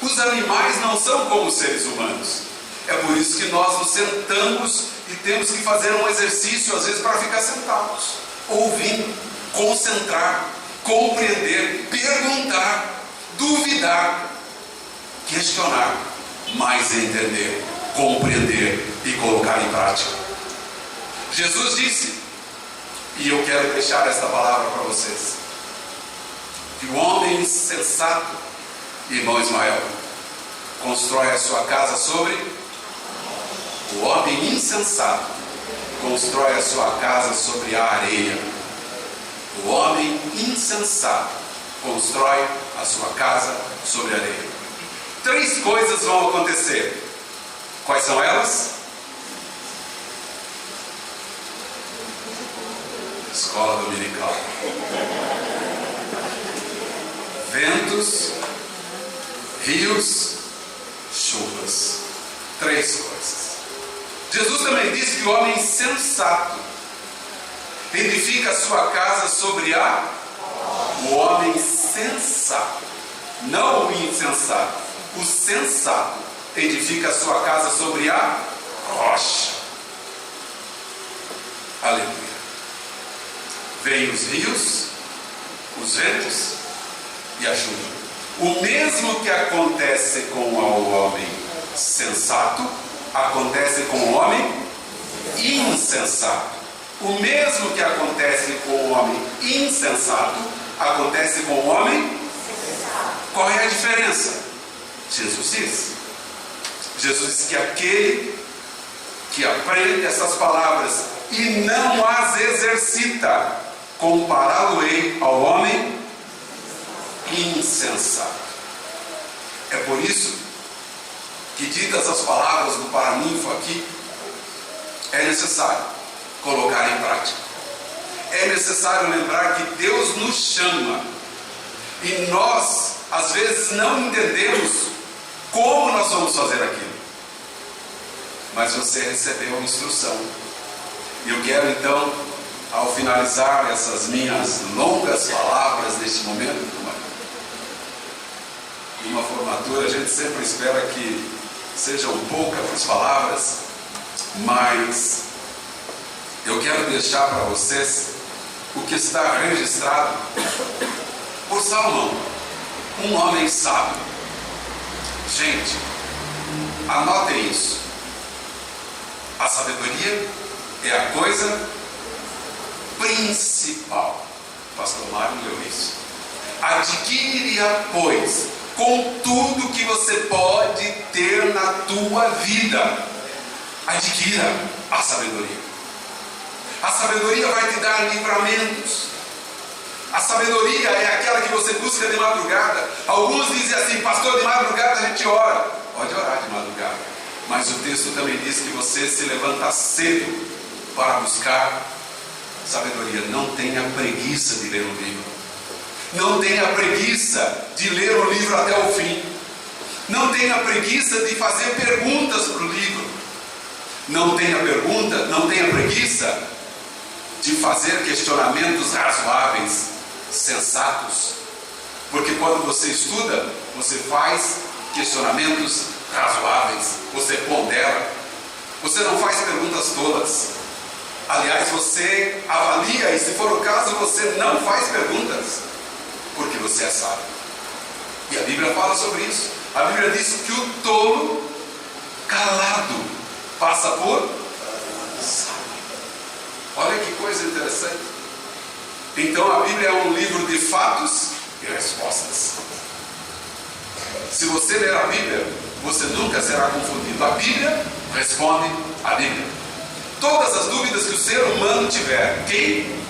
Os animais não são como os seres humanos. É por isso que nós nos sentamos e temos que fazer um exercício, às vezes, para ficar sentados, ouvindo, concentrar, compreender, perguntar, duvidar, questionar, mas entender, compreender e colocar em prática. Jesus disse, e eu quero deixar esta palavra para vocês, que o homem insensato, irmão Ismael, constrói a sua casa sobre... O homem insensato constrói a sua casa sobre a areia. O homem insensato constrói a sua casa sobre a areia. 3 coisas vão acontecer. Quais são elas? Escola dominical. Ventos, rios, chuvas. 3 coisas. Jesus também disse que o homem sensato edifica a sua casa sobre a... O homem sensato, não o insensato. O sensato edifica a sua casa sobre a rocha. Aleluia. Vêm os rios, os ventos e a chuva. O mesmo que acontece com o homem sensato, acontece com o homem insensato. O mesmo que acontece com o homem insensato, acontece com o homem sensato. Qual é a diferença? Jesus disse. Jesus disse que aquele que aprende essas palavras e não as exercita, compará-lo-ei ao homem insensato. É por isso que, ditas as palavras do paraninfo aqui, é necessário colocar em prática. É necessário lembrar que Deus nos chama e nós, às vezes, não entendemos como nós vamos fazer aquilo. Mas você recebeu a instrução. E eu quero então, ao finalizar essas minhas longas palavras neste momento, numa formatura, a gente sempre espera que sejam poucas as palavras, mas eu quero deixar para vocês o que está registrado por Salomão, um homem sábio. Gente, anotem isso. A sabedoria é a coisa principal. O pastor Mário leu isso. Adquire-a, pois, com tudo que você pode ter na tua vida. Adquira a sabedoria. A sabedoria vai te dar livramentos. A sabedoria é aquela que você busca de madrugada. Alguns dizem assim: pastor, de madrugada a gente ora. Pode orar de madrugada, mas o texto também diz que você se levanta cedo para buscar sabedoria. Não tenha preguiça de ler o livro. Não tenha preguiça de ler o livro até o fim. Não tenha preguiça de fazer perguntas para o livro. Não tenha preguiça de fazer questionamentos razoáveis, sensatos. Porque quando você estuda, você faz questionamentos razoáveis, você pondera, você não faz perguntas tolas. Aliás, você avalia, e se for o caso, você não faz perguntas, porque você é sábio. E a Bíblia fala sobre isso. A Bíblia diz que o tolo calado passa por sábio. Olha que coisa interessante. Então a Bíblia é um livro de fatos e respostas. Se você ler a Bíblia, você nunca será confundido. A Bíblia responde a Bíblia. Todas as dúvidas que o ser humano tiver. Quem?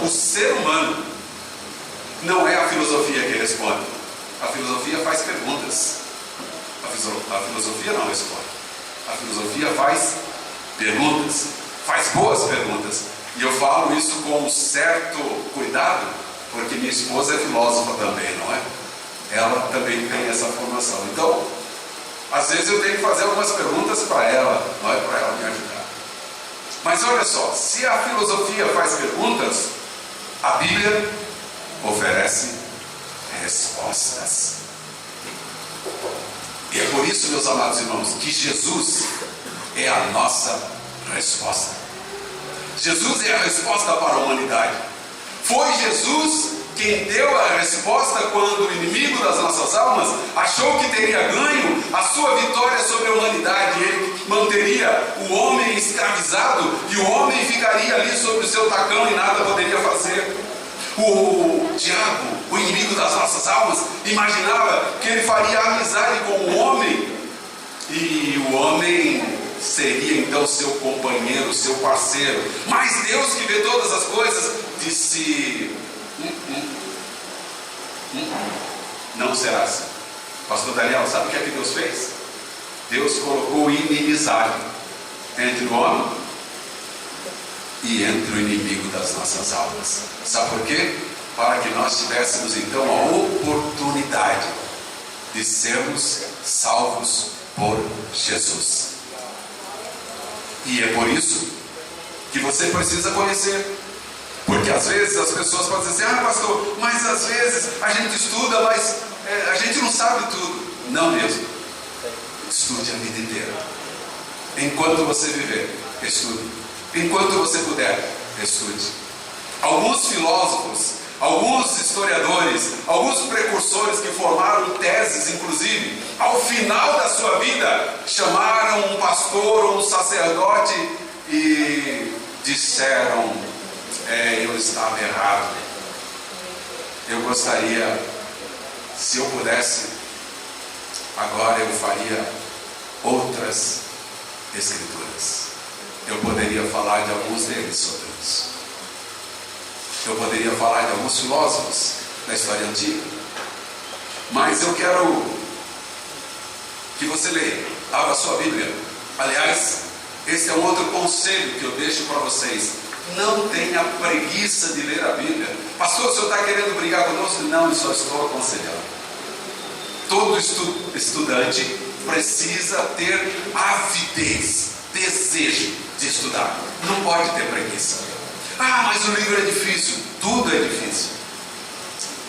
O ser humano. Não é a filosofia que responde. A filosofia faz perguntas. A filosofia não responde. A filosofia faz perguntas. Faz boas perguntas. E eu falo isso com um certo cuidado, porque minha esposa é filósofa também, não é? Ela também tem essa formação. Então, às vezes eu tenho que fazer algumas perguntas para ela, não é para ela me ajudar. Mas olha só, se a filosofia faz perguntas, a Bíblia oferece respostas. E é por isso, meus amados irmãos, que Jesus é a nossa resposta. Jesus é a resposta para a humanidade. Foi Jesus quem deu a resposta quando o inimigo das nossas almas achou que teria ganho a sua vitória sobre a humanidade. Ele manteria o homem escravizado e o homem ficaria ali sobre o seu tacão e nada poderia fazer. O diabo, o inimigo das nossas almas, imaginava que ele faria amizade com o homem e o homem seria então seu companheiro, seu parceiro. Mas Deus, que vê todas as coisas, disse: não será assim. Pastor Daniel, sabe o que é que Deus fez? Deus colocou inimizade entre o homem e entre o inimigo das nossas almas. Sabe por quê? Para que nós tivéssemos então a oportunidade de sermos salvos por Jesus. E é por isso que você precisa conhecer. Porque às vezes as pessoas podem dizer assim: pastor, mas às vezes a gente estuda, mas a gente não sabe tudo. Não mesmo. Estude a vida inteira. Enquanto você viver, estude. Enquanto você puder, estude. Alguns filósofos, alguns historiadores, alguns precursores que formaram teses, inclusive, ao final da sua vida, chamaram um pastor ou um sacerdote e disseram: eu estava errado. Eu gostaria, se eu pudesse, agora eu faria outras escrituras. Eu poderia falar de alguns deles sobre isso. Eu poderia falar de alguns filósofos da história antiga. Mas eu quero que você leia, abra sua Bíblia. Aliás, esse é um outro conselho que eu deixo para vocês. Não tenha preguiça de ler a Bíblia. Pastor, o senhor está querendo brigar conosco? Não, eu só estou aconselhando. Todo estudante precisa ter avidez, desejo de estudar. Não pode ter preguiça. Ah, mas o livro é difícil. Tudo é difícil.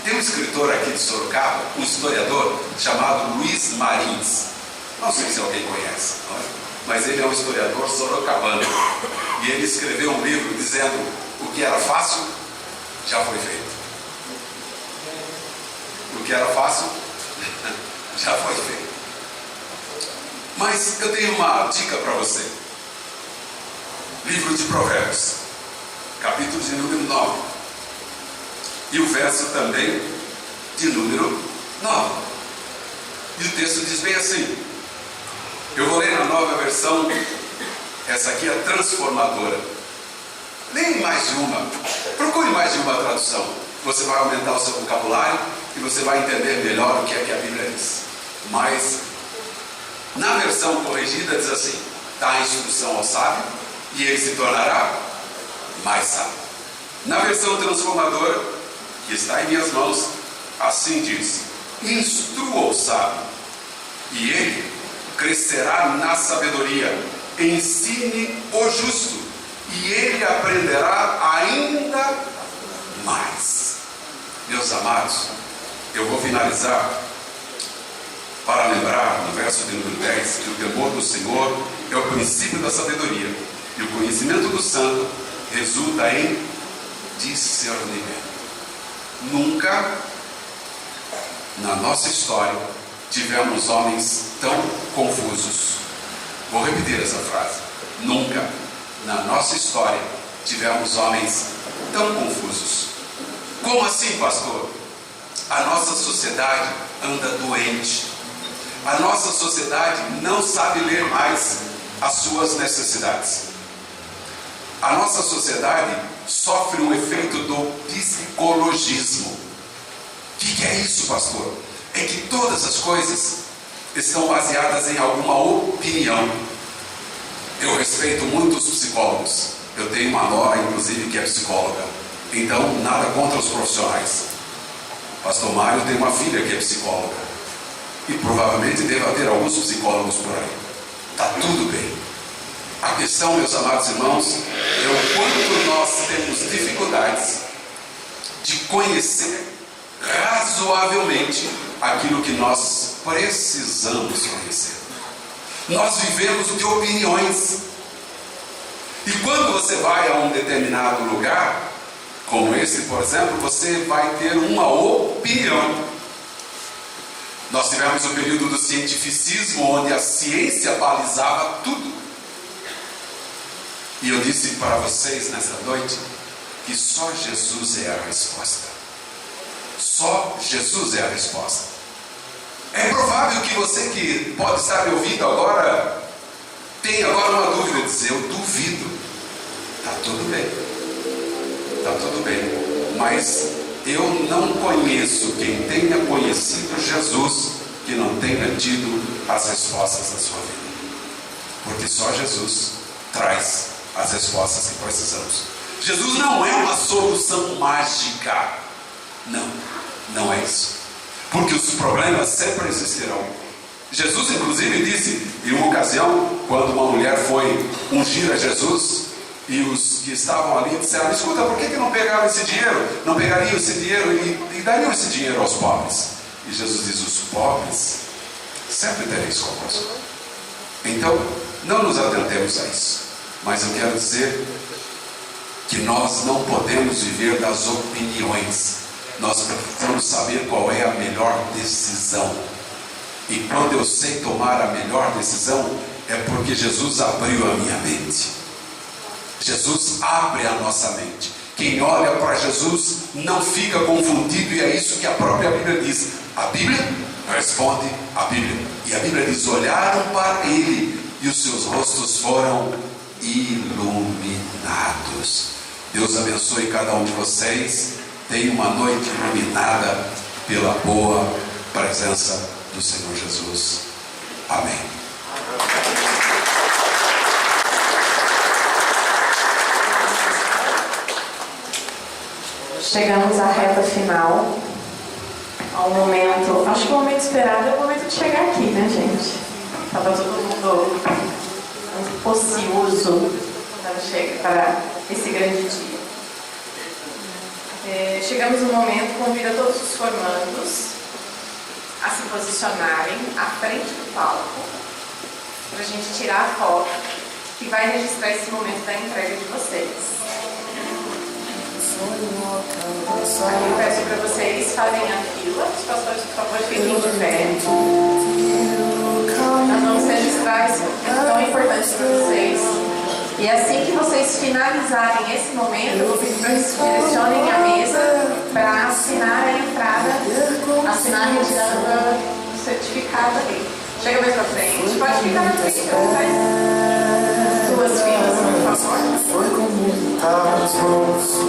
Tem um escritor aqui de Sorocaba, um historiador chamado Luiz Marins. Não sei se alguém conhece, não é? Mas ele é um historiador sorocabano. E ele escreveu um livro dizendo: o que era fácil, já foi feito. O que era fácil, já foi feito. Mas eu tenho uma dica para você. Livro de Provérbios, capítulo de número 9. E o verso também de número 9. E o texto diz bem assim. Eu vou ler na nova versão. Essa aqui é transformadora. Leia mais de uma. Procure mais de uma tradução. Você vai aumentar o seu vocabulário e você vai entender melhor o que é que a Bíblia diz. Mas na versão corrigida diz assim: dá a instrução ao sábio e ele se tornará mais sábio. Na versão transformadora, que está em minhas mãos, assim diz: instrua o sábio e ele crescerá na sabedoria. Ensine o justo e ele aprenderá ainda mais. Meus amados, eu vou finalizar para lembrar no verso de número 10 que o temor do Senhor é o princípio da sabedoria e o conhecimento do santo resulta em discernimento. Nunca na nossa história tivemos homens tão confusos. Vou repetir essa frase. Nunca na nossa história tivemos homens tão confusos. Como assim, pastor? A nossa sociedade anda doente. A nossa sociedade não sabe ler mais as suas necessidades. A nossa sociedade sofre um efeito do psicologismo. O que é isso, pastor? É que todas as coisas estão baseadas em alguma opinião. Eu respeito muito os psicólogos. Eu tenho uma nora, inclusive, que é psicóloga. Então, nada contra os profissionais. Pastor Mário tem uma filha que é psicóloga. E provavelmente deve haver alguns psicólogos por aí. Está tudo bem. A questão, meus amados irmãos, é o quanto nós temos dificuldades de conhecer razoavelmente aquilo que nós precisamos conhecer. Nós vivemos de opiniões. E quando você vai a um determinado lugar, como esse, por exemplo, você vai ter uma opinião. Nós tivemos o período do cientificismo, onde a ciência balizava tudo. E eu disse para vocês nessa noite que só Jesus é a resposta. Só Jesus é a resposta. É provável que você que pode estar me ouvindo agora tenha agora uma dúvida, dizer: eu duvido. Está tudo bem. Está tudo bem. Mas eu não conheço quem tenha conhecido Jesus que não tenha tido as respostas da sua vida. Porque só Jesus traz as respostas que precisamos. Jesus não é uma solução mágica. Não, não é isso. Porque os problemas sempre existirão. Jesus inclusive disse em uma ocasião, quando uma mulher foi ungir a Jesus, e os que estavam ali disseram: escuta, por que não pegaram esse dinheiro? Não pegariam esse dinheiro e dariam esse dinheiro aos pobres? E Jesus diz: os pobres sempre tereis convosco. Então, não nos atentemos a isso. Mas eu quero dizer que nós não podemos viver das opiniões. Nós precisamos saber qual é a melhor decisão. E quando eu sei tomar a melhor decisão, é porque Jesus abriu a minha mente. Jesus abre a nossa mente. Quem olha para Jesus não fica confundido, e é isso que a própria Bíblia diz. A Bíblia responde a Bíblia. E a Bíblia diz: olharam para ele e os seus rostos foram iluminados. Deus abençoe cada um de vocês. tenha uma noite iluminada pela boa presença do Senhor Jesus. Amém. Chegamos à reta final, ao momento, acho que o momento esperado é o momento de chegar aqui, né, gente? Estava todo mundo ocioso para esse grande dia. Chegamos no momento, convido a todos os formandos a se posicionarem à frente do palco para a gente tirar a foto que vai registrar esse momento da entrega de vocês. Aqui eu peço para vocês fazem a fila, os pastores, por favor, fiquem de pé. Nós vamos registrar esse momento tão importante para vocês. E assim que vocês finalizarem esse momento, eu vou pedir para que se direcionem à mesa para assinar a entrada, assinar a retirada do certificado ali. Chega mais para frente, pode ficar na frente, duas filas, por favor. Foi com muitas mãos.